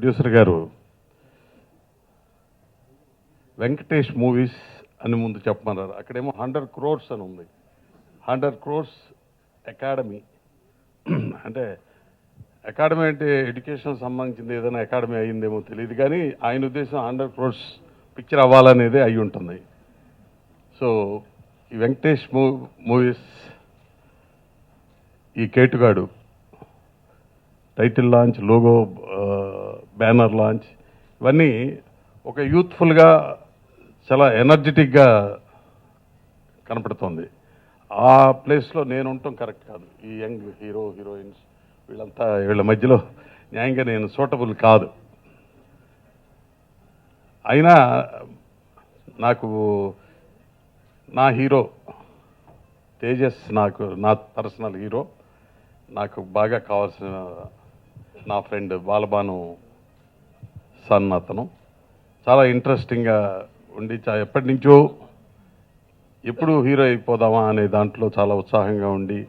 Producer గారు Venkatesh movies అని ముందు చెప్పమన్నారు. అక్కడేమో 100 crores అని ఉంది. 100 crores అకాడమీ అంటే అకాడమీ అంటే ఎడ్యుకేషన్ సంబంధించింది, ఏదైనా అకాడమీ అయ్యిందేమో తెలియదు, కానీ ఆయన ఉద్దేశం 100 crores పిక్చర్ అవ్వాలనేదే అయి ఉంటుంది. సో ఈ వెంకటేష్ మూవీస్, ఈ Ketugadu title launch, logo, banner launch, ఇవన్నీ ఒక యూత్ఫుల్గా చాలా ఎనర్జెటిక్గా కనపడుతుంది. ఆ ప్లేస్లో నేను ఉండటం కరెక్ట్ కాదు. ఈ యంగ్ హీరో హీరోయిన్స్ వీళ్ళ మధ్యలో న్యాయంగా నేను సూటబుల్ కాదు. అయినా నాకు నా హీరో తేజస్, నా పర్సనల్ హీరో, నాకు బాగా కావాల్సిన నా ఫ్రెండ్ బాలబాను సన్. అతను చాలా ఇంట్రెస్టింగ్గా ఉండి ఎప్పటి నుంచో ఎప్పుడు హీరో అయిపోదామా అనే దాంట్లో చాలా ఉత్సాహంగా ఉండి,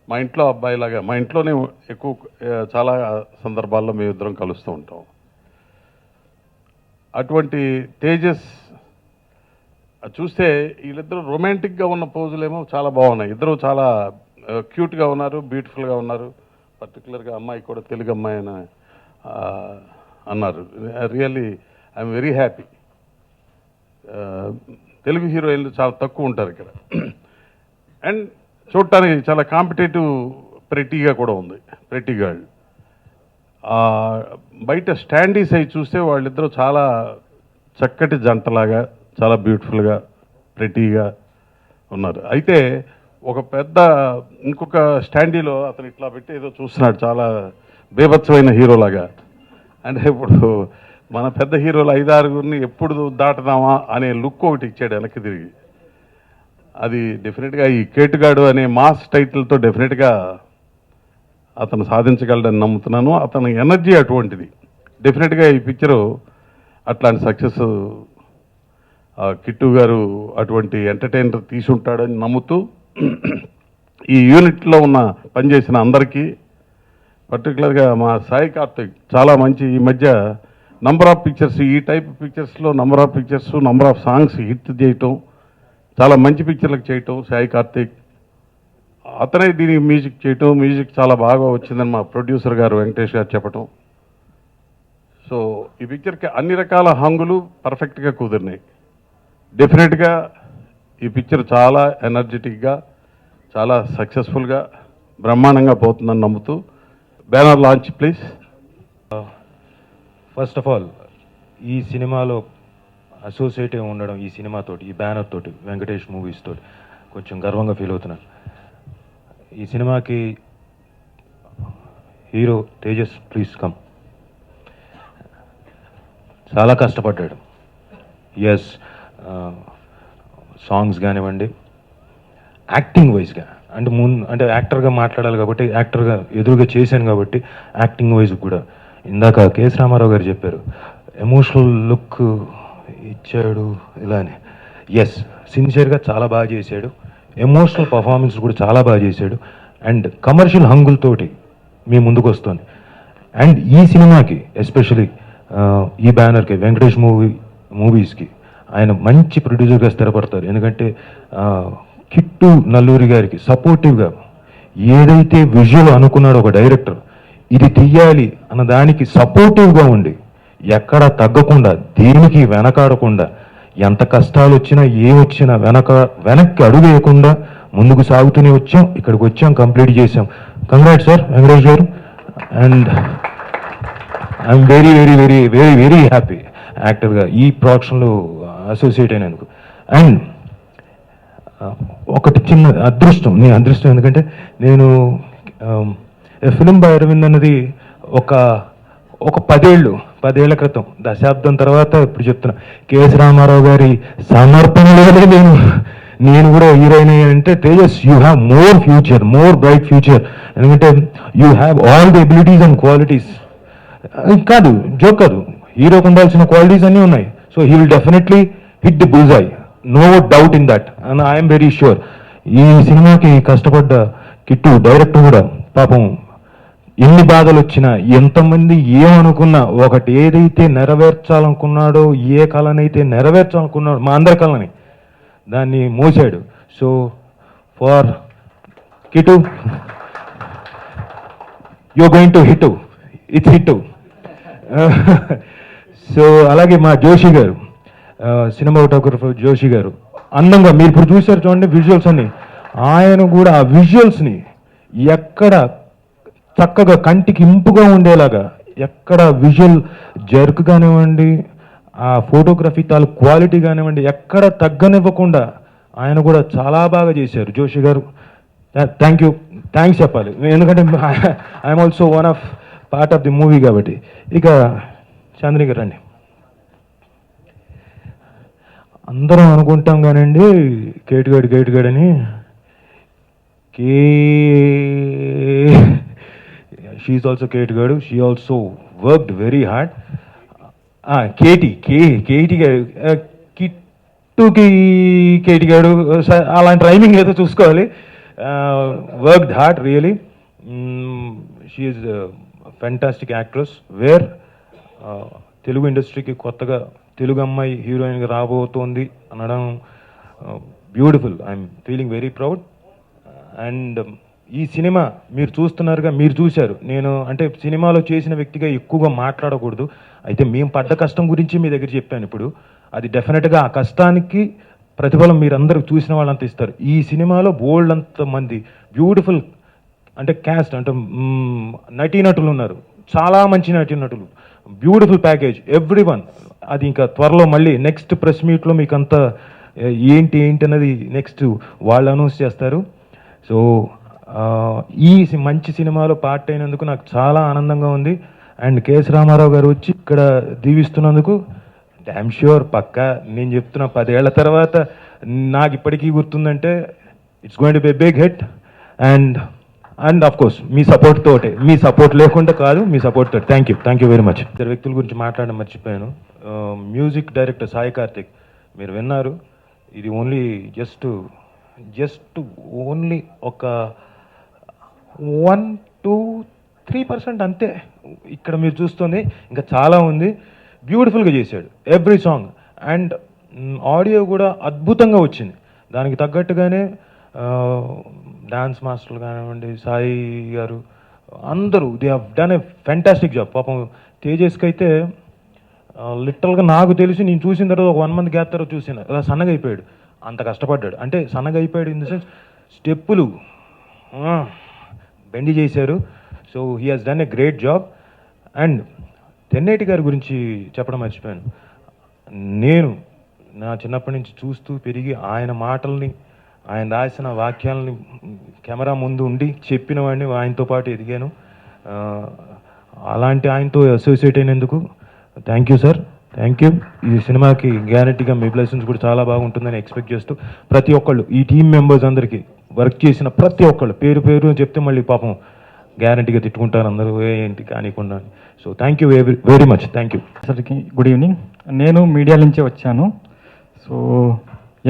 మా ఇంట్లో అబ్బాయిలాగా, మా ఇంట్లోనే ఎక్కువ చాలా సందర్భాల్లో మేమిద్దరం కలుస్తూ ఉంటాం. అటువంటి తేజస్ చూస్తే వీళ్ళిద్దరూ రొమాంటిక్గా ఉన్న పోజులేమో చాలా బాగున్నాయి. ఇద్దరు చాలా క్యూట్గా ఉన్నారు, బ్యూటిఫుల్గా ఉన్నారు. పర్టికులర్గా అమ్మాయి కూడా తెలుగు అమ్మాయి అని అన్నారు. Really I'm very happy. Telugu హీరోయిన్లు చాలా తక్కువ ఉంటారు ఇక్కడ. అండ్ చూడటానికి చాలా కాంపిటేటివ్, ప్రెట్టీగా కూడా ఉంది, ప్రెట్టీ గర్ల్. బయట స్టాండీస్ అయి చూస్తే వాళ్ళిద్దరూ చాలా చక్కటి జంటలాగా, చాలా బ్యూటిఫుల్గా, ప్రెట్టీగా ఉన్నారు. అయితే ఒక పెద్ద ఇంకొక స్టాండీలో అతను ఇట్లా పెట్టి ఏదో చూస్తున్నాడు, చాలా బీభత్సమైన హీరోలాగా. అంటే ఇప్పుడు మన పెద్ద హీరోలు 5-6 ఎప్పుడు దాటుదామా అనే లుక్ ఒకటి ఇచ్చాడు వెనక్కి తిరిగి. అది డెఫినెట్గా ఈ కేటుగాడు అనే మాస్ టైటిల్తో డెఫినెట్గా అతను సాధించగలడని నమ్ముతున్నాను. అతని ఎనర్జీ అటువంటిది. డెఫినెట్గా ఈ పిక్చరు అట్లాంటి సక్సెస్ కిట్టు గారు అటువంటి ఎంటర్టైనర్ తీసుంటాడని నమ్ముతూ, ఈ యూనిట్లో పనిచేసిన అందరికీ, పర్టికులర్గా మా సాయి కార్తిక్ చాలా మంచి, ఈ మధ్య నంబర్ ఆఫ్ పిక్చర్స్, ఈ టైప్ పిక్చర్స్లో number of pictures, number of songs hit చేయటం, చాలా మంచి పిక్చర్లకు చేయటం సాయి కార్తిక్. అతనే దీనికి మ్యూజిక్ చేయటం, మ్యూజిక్ చాలా బాగా వచ్చిందని మా ప్రొడ్యూసర్ గారు వెంకటేష్ గారు చెప్పటం. సో ఈ పిక్చర్కి అన్ని రకాల హంగులు పర్ఫెక్ట్గా కుదిరినాయి. డెఫినెట్గా ఈ పిక్చర్ చాలా ఎనర్జెటిక్గా, చాలా సక్సెస్ఫుల్గా, బ్రహ్మాండంగా పోతుందని నమ్ముతూ, banner launch please. First of all ఈ సినిమాలో అసోసియేట్ ఉండడం, ఈ సినిమాతోటి, ఈ బ్యానర్ తోటి, వెంకటేష్ మూవీస్ తోటి కొంచెం గర్వంగా ఫీల్ అవుతున్నాను. ఈ సినిమాకి హీరో తేజస్, ప్లీజ్ కమ్, చాలా కష్టపడ్డాడు. ఎస్, సాంగ్స్ కానివ్వండి, యాక్టింగ్ వైజ్గా, అంటే యాక్టర్గా మాట్లాడాలి కాబట్టి, యాక్టర్గా ఎదురుగా చేశాను కాబట్టి యాక్టింగ్ వైజ్ కూడా ఇందాక కేఎస్ రామారావు గారు చెప్పారు, ఎమోషనల్ లుక్ ఇచ్చాడు ఇలా అని. ఎస్, సిన్సియర్గా చాలా బాగా చేశాడు. ఎమోషనల్ పర్ఫార్మెన్స్ కూడా చాలా బాగా చేశాడు. అండ్ కమర్షియల్ హంగులతోటి మీ ముందుకు వస్తుంది. అండ్ ఈ సినిమాకి ఎస్పెషలీ ఈ బ్యానర్కి, వెంకటేష్ మూవీస్కి ఆయన మంచి ప్రొడ్యూసర్గా స్థిరపడతారు. ఎందుకంటే కిట్టు నల్లూరి గారికి సపోర్టివ్గా ఏదైతే విజువల్ అనుకున్నాడో ఒక డైరెక్టర్, ఇది తీయాలి అన్న దానికి సపోర్టివ్గా ఉండి, ఎక్కడ తగ్గకుండా, దేనికి వెనకాడకుండా, ఎంత కష్టాలు వచ్చినా ఏమొచ్చినా వెనక్కి అడుగు వేయకుండా ముందుకు సాగుతూనే వచ్చాం. ఇక్కడికి వచ్చాం, కంప్లీట్ చేసాం. కంగ్రాట్స్ సార్ వెంకటేష్ గారు. And I'm very very very very very happy యాక్టర్గా ఈ ప్రొడక్షన్లో అసోసియేట్ అయినందుకు. అండ్ ఒకటి చిన్న అదృష్టం, నీ అదృష్టం, ఎందుకంటే నేను ఫిలిం బై అరవింద్ అన్నది ఒక 10 ఏళ్ల క్రితం, దశాబ్దం తర్వాత ఇప్పుడు చెప్తున్నా, కేఎస్ రామారావు గారి సమర్పణలోనే నేను కూడా హీరోయిన్ అంటే, Tejas you have more future, more bright future. ఎందుకంటే you have all the abilities and qualities. కాదు, జోక్ కాదు, హీరోకి ఉండాల్సిన క్వాలిటీస్ అన్నీ ఉన్నాయి. So he will definitely hit the bull's eye, no doubt in that, and I'm very sure. ఈ సినిమాకి కష్టపడ్డ కిట్టు డైరెక్టర్ కూడా పాపం ఎన్ని బాధలు వచ్చినా ఎంతమంది ఏమనుకున్నా ఒకటి ఏదైతే నెరవేర్చాలనుకున్నాడో ఏ కళనైతే నెరవేర్చాలనుకున్నాడో మా అందరి కళని దాన్ని మోసాడు. సో ఫర్ కిటు you going to hit, it's hit. So అలాగే మా జోషి గారు, సినిమాటోగ్రఫర్ జోషి గారు అందంగా మీరు ఇప్పుడు చూశారు చూడండి విజువల్స్ అన్ని, ఆయన కూడా ఆ విజువల్స్ని ఎక్కడ చక్కగా కంటికి ఇంపుగా ఉండేలాగా ఎక్కడ విజువల్ జర్క్ కానివ్వండి, ఆ ఫోటోగ్రఫీ తాలూ క్వాలిటీ కానివ్వండి ఎక్కడ తగ్గనివ్వకుండా ఆయన కూడా చాలా బాగా చేశారు జోషి గారు. థ్యాంక్ యూ, థ్యాంక్స్ చెప్పాలి ఎందుకంటే I'm also one of part of the movie కాబట్టి. ఇక చాందిని గారు రండి. అందరం అనుకుంటాం కానండి కేటుగాడు అని, షీ ఈజ్ ఆల్సో కేటుగాడు, she also worked very hard. కేటీ గారు, కిట్టుకి కేటిగాడు అలాంటి రైమింగ్ ఏదో చూసుకోవాలి. Worked hard really. She is fantastic actress. Where Telugu ఇండస్ట్రీకి కొత్తగా తెలుగు అమ్మాయి హీరోయిన్గా రాబోతోంది అనడం beautiful. I'm feeling very proud. And ఈ సినిమా మీరు చూస్తున్నారుగా, మీరు చూశారు. నేను అంటే సినిమాలో చేసిన వ్యక్తిగా ఎక్కువగా మాట్లాడకూడదు, అయితే మేము పడ్డ కష్టం గురించి మీ దగ్గర చెప్పాను. ఇప్పుడు అది డెఫినెట్గా ఆ కష్టానికి ప్రతిఫలం మీరందరూ చూసిన వాళ్ళంతా ఇస్తారు. ఈ సినిమాలో బోల్డ్ అంత మంది బ్యూటిఫుల్ అంటే క్యాస్ట్ అంటే నటీనటులు ఉన్నారు, చాలా మంచి నటీనటులు, బ్యూటిఫుల్ ప్యాకేజ్ ఎవ్రీ వన్. అది ఇంకా త్వరలో మళ్ళీ నెక్స్ట్ ప్రెస్ మీట్లో మీకు అంతా ఏంటి అన్నది నెక్స్ట్ వాళ్ళు అనౌన్స్ చేస్తారు. సో ఈ మంచి సినిమాలో పార్ట్ అయినందుకు నాకు చాలా ఆనందంగా ఉంది. అండ్ కేఎస్ రామారావు గారు వచ్చి ఇక్కడ దీవిస్తున్నందుకు డ్యామ్ ష్యూర్ పక్కా నేను చెప్తున్నా 10 ఏళ్ల తర్వాత నాకు ఇప్పటికీ గుర్తుందంటే it's going to be big hit. And of course మీ సపోర్ట్ తోటే, మీ సపోర్ట్ లేకుండా కాదు, మీ సపోర్ట్ తోటి. Thank you very much. ఇద్దరు వ్యక్తుల గురించి మాట్లాడడం మర్చిపోయాను. మ్యూజిక్ డైరెక్టర్ సాయి కార్తిక్, మీరు విన్నారు. ఇది ఓన్లీ జస్ట్ ఓన్లీ ఒక 1-2-3% అంతే ఇక్కడ మీరు చూస్తుంది, ఇంకా చాలా ఉంది. బ్యూటిఫుల్గా చేశాడు ఎవ్రీ సాంగ్. అండ్ ఆడియో కూడా అద్భుతంగా వచ్చింది. దానికి తగ్గట్టుగానే డాన్స్ మాస్టర్లు కానివ్వండి, సాయి గారు అందరూ they have done a fantastic job. పాపం తేజస్కి అయితే లిటరల్గా నాకు తెలిసి నేను చూసిన తర్వాత ఒక 1 month గ్యాప్ తర్వాత చూసిన అలా సన్నగా అయిపోయాడు. అంత కష్టపడ్డాడు అంటే సన్నగా అయిపోయాడు ఇన్ ద సెన్స్ స్టెప్పులు బెండి చేశారు. So he has done a great job. And Tenneti గారి గురించి చెప్పడం మర్చిపోయాను. నేను నా చిన్నప్పటి నుంచి చూస్తూ పెరిగి ఆయన మాటల్ని, ఆయన రాసిన వాక్యాలని కెమెరా ముందు ఉండి చెప్పిన వాడిని, ఆయనతో పాటు ఎదిగాను. అలాంటి ఆయనతో అసోసియేట్ అయినందుకు thank you sir, thank you. ఈ సినిమాకి గ్యారెంటీగా మీ బ్లెస్సింగ్స్ కూడా చాలా బాగుంటుందని ఎక్స్పెక్ట్ చేస్తూ ప్రతి ఒక్కళ్ళు ఈ టీం మెంబర్స్ అందరికీ వర్క్ చేసిన ప్రతి ఒక్కళ్ళు పేరు చెప్తే మళ్ళీ పాపం గ్యారెంటీగా తిట్టుకుంటారు అందరూ ఏంటి కానికుండా. So thank you very much. Thank you. సార్కి గుడ్ ఈవినింగ్. నేను మీడియా నుంచే వచ్చాను, సో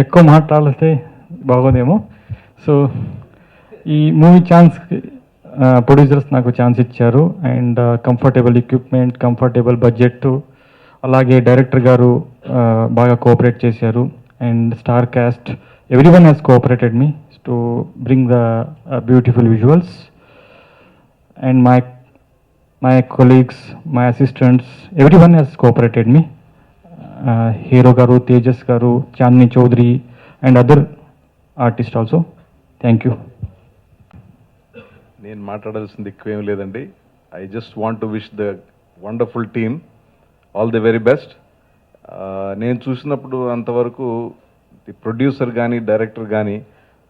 ఎక్కువ మాట్లాడితే బాగోదేమో. సో ఈ మూవీ ఛాన్స్ ప్రొడ్యూసర్స్ నాకు ఛాన్స్ ఇచ్చారు. And comfortable equipment, comfortable budget, అలాగే డైరెక్టర్ గారు బాగా కోఆపరేట్ చేశారు. And star cast every one has cooperated me to bring the beautiful visuals. And my colleagues, my assistants, everyone has cooperated me. Hero Garu, Tejas Garu, Chandni Chaudhary, and other artists also. Thank you. నేను మాట్లాడాల్సింది ఎక్కువేం లేదండి. I just want to wish the wonderful team all the very best. నేను చూసినప్పుడు అంతవరకు the producer కానీ director కానీ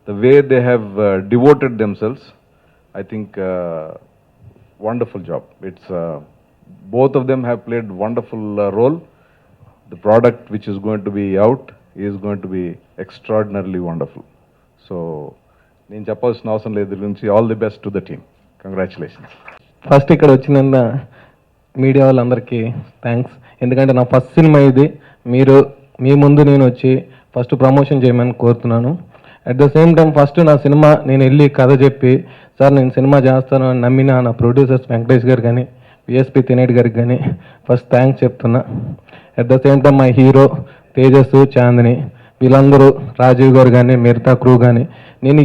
the way they have devoted themselves, I think wonderful job. It's both of them have played wonderful role. The product which is going to be out is going to be extraordinarily wonderful. So నేను చెప్పాల్సిన అవసరం లేదు గురించి. All the best to the team. Congratulations. First ఇక్కడ వచ్చిన media వాళ్ళందరికీ thanks. ఎందుకంటే నా ఫస్ట్ సినిమా ఇది. మీరు మీ ముందు నేను వచ్చి ఫస్ట్ ప్రమోషన్ చేయమని కోరుతున్నాను. At the same time first నా సినిమా నేను వెళ్ళి కథ చెప్పి సార్ నేను సినిమా చేస్తాను అని నమ్మిన నా ప్రొడ్యూసర్స్ వెంకటేష్ గారు కానీ విఎస్పి తినేటి గారికి కానీ ఫస్ట్ థ్యాంక్స్ చెప్తున్నా. At the same time my hero Tejas, Chandini, వీళ్ళందరూ, రాజీవ్ గారు కానీ మిగతా క్రూ కానీ, నేను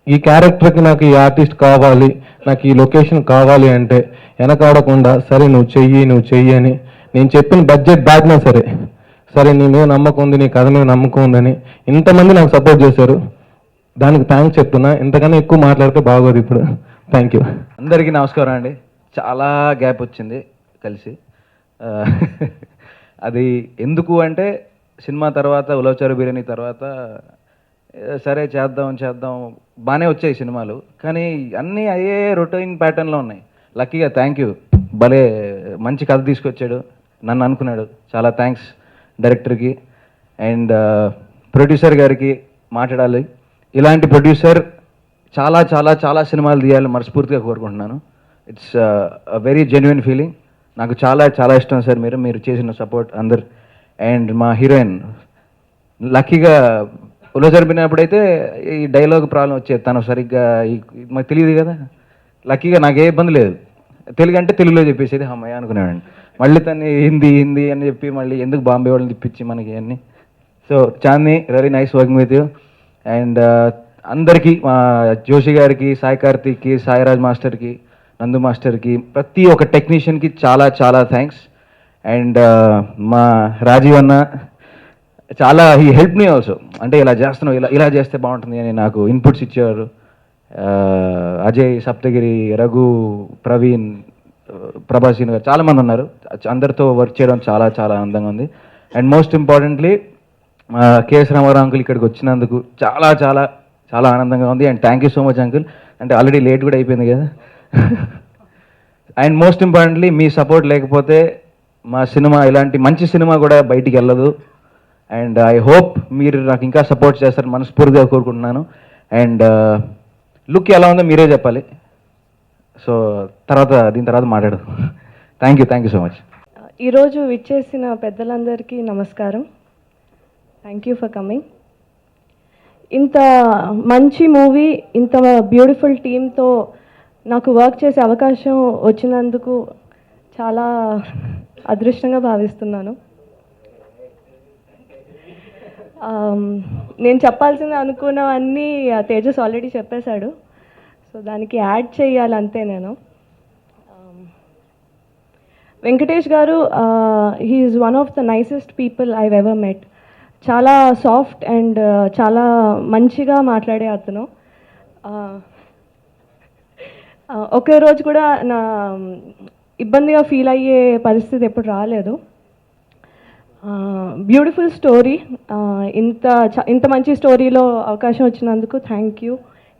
ఈ క్యారెక్టర్కి నాకు ఈ ఆర్టిస్ట్ కావాలి, నాకు ఈ లొకేషన్ కావాలి అంటే వెనకాడకుండా సరే నువ్వు చెయ్యి అని నేను చెప్పిన బడ్జెట్ దాటినా సరే నీ మీద నమ్మకం ఉంది, నీ కథ మీద నమ్మకం ఉందని ఇంతమంది నాకు సపోర్ట్ చేశారు. దానికి థ్యాంక్స్ చెప్తున్నా. ఇంతకన్నా ఎక్కువ మాట్లాడితే బాగోదు ఇప్పుడు. Thank you. అందరికీ నమస్కారం అండి. చాలా గ్యాప్ వచ్చింది కలిసి. అది ఎందుకు అంటే సినిమా తర్వాత ఉలవచారు బిర్యానీ తర్వాత సరే చేద్దాం బాగానే వచ్చాయి సినిమాలు, కానీ అన్నీ అయ్యే రొటీన్ ప్యాటర్న్లో ఉన్నాయి. లక్కీగా థ్యాంక్ యూ, భలే మంచి కథ తీసుకొచ్చాడు, నన్ను అనుకున్నాడు. చాలా థ్యాంక్స్ డైరెక్టర్కి అండ్ ప్రొడ్యూసర్ గారికి. మాట్లాడాలి, ఇలాంటి ప్రొడ్యూసర్ చాలా చాలా చాలా సినిమాలు తీయాలని మనస్ఫూర్తిగా కోరుకుంటున్నాను. It's very genuine feeling. నాకు చాలా చాలా ఇష్టం సార్ మీరు చేసిన సపోర్ట్ అందరు. అండ్ మా హీరోయిన్ లక్కీగా ఉలో జరిపినప్పుడైతే ఈ డైలాగ్ ప్రాబ్లం వచ్చేది, తను సరిగ్గా మాకు తెలియదు కదా. లక్కీగా నాకే ఇబ్బంది లేదు, తెలుగు అంటే తెలుగులో చెప్పేసేది అమ్మాయి అనుకునేవాడిని. మళ్ళీ తను హిందీ అని చెప్పి మళ్ళీ ఎందుకు బాంబే వాళ్ళని తిప్పించి మనకి అన్నీ. So Chandini, very nice working with you. And అందరికీ, మా జోషి గారికి, సాయి కార్తిక్కి, సాయిరాజ్ మాస్టర్కి, నందు మాస్టర్కి, ప్రతి ఒక్క టెక్నీషియన్కి చాలా చాలా థ్యాంక్స్. అండ్ మా రాజీవ్ అన్న చాలా హీ హెల్ప్ మీ ఆల్సో, అంటే ఇలా చేస్తున్నావు, ఇలా చేస్తే బాగుంటుంది అని నాకు ఇన్పుట్స్ ఇచ్చేవారు. అజయ్, సప్తగిరి, రఘు, ప్రవీణ్, ప్రభాసీన్ గారు, చాలామంది ఉన్నారు. అందరితో వర్క్ చేయడం చాలా చాలా ఆనందంగా ఉంది. And most importantly KS Ramarao uncle ఇక్కడికి వచ్చినందుకు చాలా చాలా చాలా ఆనందంగా ఉంది. And thank you so much uncle. అంటే ఆల్రెడీ లేట్ కూడా అయిపోయింది కదా. అండ్ మోస్ట్ ఇంపార్టెంట్లీ మీ సపోర్ట్ లేకపోతే మా సినిమా, ఇలాంటి మంచి సినిమా కూడా బయటికి వెళ్ళదు. అండ్ ఐ హోప్ మీరు నాకు ఇంకా సపోర్ట్ చేస్తారని మనస్ఫూర్తిగా కోరుకుంటున్నాను. అండ్ లుక్ ఎలా ఉందో మీరే చెప్పాలి. సో దీని తర్వాత మాట్లాడదు. Thank you so much. ఈరోజు విచ్చేసిన పెద్దలందరికీ నమస్కారం. Thank you for coming. ఇంత మంచి మూవీ, ఇంత బ్యూటిఫుల్ టీమ్తో నాకు వర్క్ చేసే అవకాశం వచ్చినందుకు చాలా అదృష్టంగా భావిస్తున్నాను. నేను చెప్పాల్సింది అనుకున్నవన్నీ తేజస్ ఆల్రెడీ చెప్పేశాడు. సో దానికి యాడ్ చేయాలి అంతే నేను. Venkatesh garu, he's one of the nicest people I've ever met. చాలా సాఫ్ట్ అండ్ చాలా మంచిగా మాట్లాడే అతను. ఒకే రోజు కూడా నా ఇబ్బందిగా ఫీల్ అయ్యే పరిస్థితి ఎప్పుడు రాలేదు. Beautiful story. ఇంత మంచి స్టోరీలో అవకాశం వచ్చినందుకు థ్యాంక్ యూ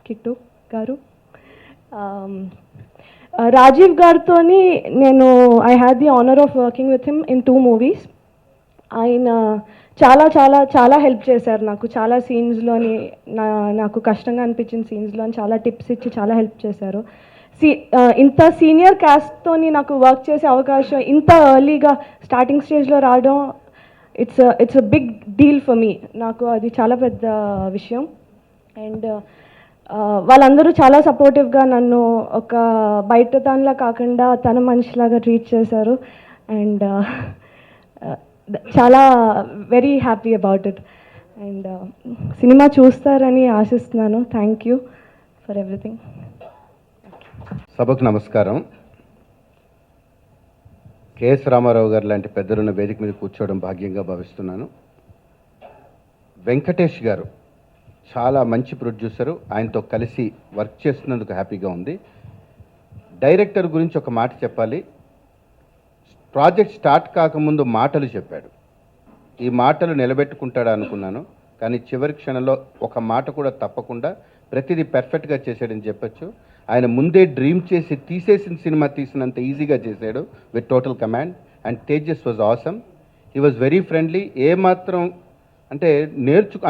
కిట్టు గారు. రాజీవ్ గారితో నేను I had the honour of working with him in 2 movies. ఆయన చాలా చాలా చాలా హెల్ప్ చేశారు నాకు. చాలా సీన్స్లోని నాకు కష్టంగా అనిపించిన సీన్స్లోని చాలా టిప్స్ ఇచ్చి చాలా హెల్ప్ చేశారు. ఇంత సీనియర్ క్యాస్ట్తో నాకు వర్క్ చేసే అవకాశం ఇంత ఎర్లీగా స్టార్టింగ్ స్టేజ్లో రావడం, it's a big deal for me. నాకు అది చాలా పెద్ద విషయం. అండ్ వాళ్ళందరూ చాలా సపోర్టివ్గా నన్ను ఒక బయట దానిలా కాకుండా తన మనిషిలాగా ట్రీట్ చేశారు. అండ్ చాలా very happy about it. And cinema చూస్తారని ఆశిస్తున్నాను. Thank you for everything. సభకు నమస్కారం. కేఎస్ రామారావు గారు లాంటి పెద్దలున్న వేదిక మీద కూర్చోవడం భాగ్యంగా భావిస్తున్నాను. వెంకటేష్ గారు చాలా మంచి ప్రొడ్యూసరు. ఆయనతో కలిసి వర్క్ చేస్తున్నందుకు హ్యాపీగా ఉంది. డైరెక్టర్ గురించి ఒక మాట చెప్పాలి. ప్రాజెక్ట్ స్టార్ట్ కాకముందు మాటలు చెప్పాడు. ఈ మాటలు నిలబెట్టుకుంటాడా అనుకున్నాను, కానీ చివరి క్షణంలో ఒక మాట కూడా తప్పకుండా ప్రతిదీ పెర్ఫెక్ట్గా చేశాడని చెప్పొచ్చు. ఆయన ముందే డ్రీమ్ చేసి తీసేసిన సినిమా తీసినంత ఈజీగా చేశాడు with total command. And Tejas was awesome. He was very friendly. ఏమాత్రం అంటే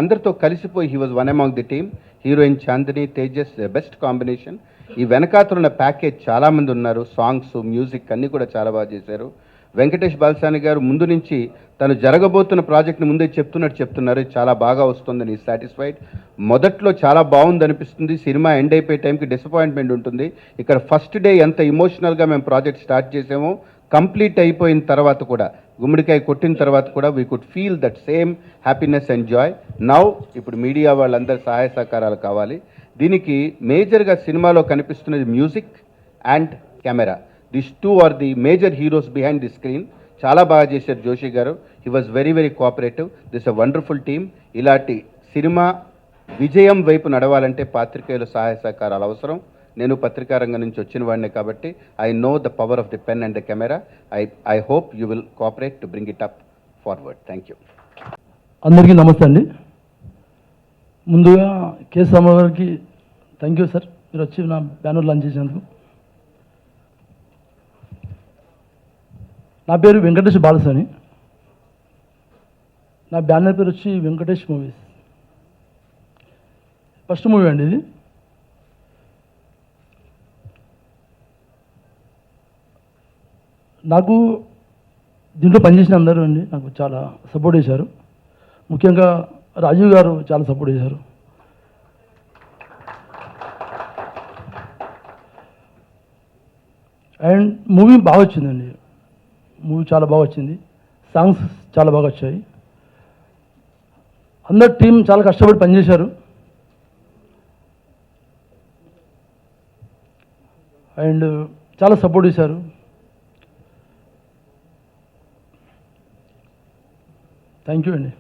అందరితో కలిసిపోయి he was one among the team. Heroine Chandini, Tejas best combination. ఈ వెనకాతలున్న ప్యాకేజ్ చాలామంది ఉన్నారు. సాంగ్స్, మ్యూజిక్ అన్నీ కూడా చాలా బాగా చేశారు. వెంకటేష్ బాలసాని గారు ముందు నుంచి తను జరగబోతున్న ప్రాజెక్ట్ని ముందే చెప్తున్నారు. చాలా బాగా వస్తుందని సాటిస్ఫైడ్. మొదట్లో చాలా బాగుంది అనిపిస్తుంది, సినిమా ఎండ్ అయిపోయే టైంకి డిసప్పాయింట్మెంట్ ఉంటుంది. ఇక్కడ ఫస్ట్ డే ఎంత ఇమోషనల్గా మేము ప్రాజెక్ట్ స్టార్ట్ చేసామో కంప్లీట్ అయిపోయిన తర్వాత కూడా, గుమ్మడికాయ కొట్టిన తర్వాత కూడా we could feel that same happiness and joy. Now ఇప్పుడు మీడియా వాళ్ళందరి సహాయ సహకారాలు కావాలి. దీనికి మేజర్గా సినిమాలో కనిపిస్తున్నది music and camera. This two are the major heroes behind the screen. చాలా బాగా చేశారు Joshi garu. He was very very cooperative. This a wonderful team. ఇలాంటి సినిమా విజయం వైపు నడవాలంటే పాత్రికేయుల సహాయ సహకారాలు అవసరం. నేను పత్రికా రంగం నుంచి వచ్చిన వాడినే కాబట్టి I know the power of the pen and the camera. I hope you will cooperate to bring it up forward. Thank you. అందరికీ నమస్తే అండి. ముందుగా కె రామారావు గారికి థ్యాంక్ యూ సార్, మీరు వచ్చి నా బ్యానర్ లాంచ్ చేసినందుకు. నా పేరు వెంకటేష్ బాలసాని. నా బ్యానర్ పేరు వచ్చి వెంకటేష్ మూవీస్. ఫస్ట్ మూవీ అండి ఇది. నాకు దీంట్లో పనిచేసిన అందరూ అండి నాకు చాలా సపోర్ట్ చేశారు. ముఖ్యంగా రాజీవ్ గారు చాలా సపోర్ట్ చేశారు. అండ్ మూవీ బాగా వచ్చిందండి. మూవీ చాలా బాగా వచ్చింది. సాంగ్స్ చాలా బాగా వచ్చాయి. అందరు టీం చాలా కష్టపడి పనిచేశారు. అండ్ చాలా సపోర్ట్ చేశారు. థ్యాంక్ యూ అండి.